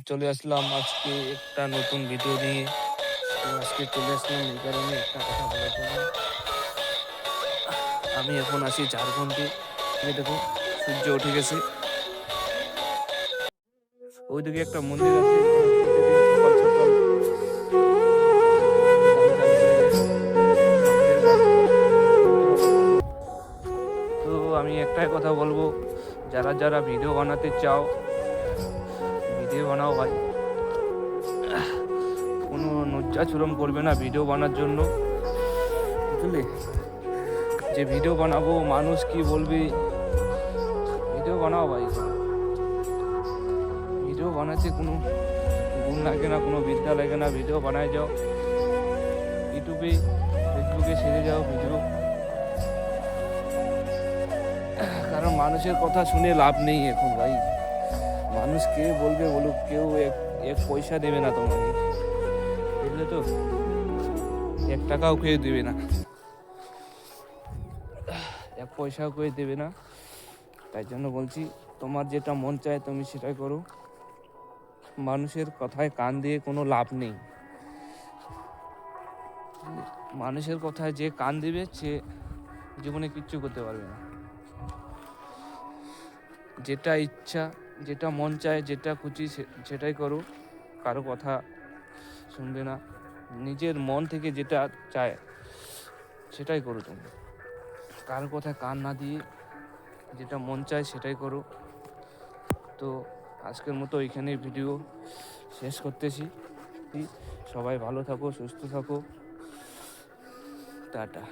চলে আসলাম আজকে একটা নতুন ভিডিও নিয়ে। তো আজকে চলে আসলাম এই কারণে একটা কথা বলার জন্য। আমি এখন আছি ঝাড়খণ্ডে। এই দেখো সূর্য উঠে গেছে। ওইদিকে একটা মন্দির আছে, ওখানে প্রতিদিন সকাল সকাল গান চালু হয়ে যায়। আমাদের গান শুনতে হবে ভালো। তো আমি একটাই কথা বলবো, যারা যারা ভিডিও বানাতে চাও ভিডিও বানাও ভাই। কোনো লজ্জাশরম করবে না ভিডিও বানার জন্য, বুঝলে? যে ভিডিও বানাবো মানুষ কি বলবে, ভিডিও বানাও ভাই। ভিডিও বানাতে কোনো গুণ লাগে না, কোনো বিদ্যা লাগে না। ভিডিও বানায় যাও, ইউটিউবে ফেসবুকে ছেড়ে যাও ভিডিও। কারণ মানুষের কথা শুনে লাভ নেই এখন ভাই। মানুষ কে বলবে বলুক, কেউ এক এক পয়সা দেবে না তোমাকে, বুঝলে তো? 1 টাকাও কেউ দেবে না, 1 পয়সাও কেউ দেবে না। তাই জন্য বলছি, তোমার যেটা মন চায় তুমি সেটাই করো। মানুষের কথায় কান দিয়ে কোনো লাভ নেই। মানুষের কথায় যে কান দিবে সে জীবনে কিচ্ছু করতে পারবে না। যেটা ইচ্ছা, যেটা মন চায়, যেটা খুশি সেটাই করো। কারো কথা শুনবে না। নিজের মন থেকে যেটা চায় সেটাই করো তুমি। কারো কথায় কান না দিয়ে যেটা মন চায় সেটাই করো। তো আজকের মতো এখানেই ভিডিও শেষ করতেছি। সবাই ভালো থাকো, সুস্থ থাকো, টাটা।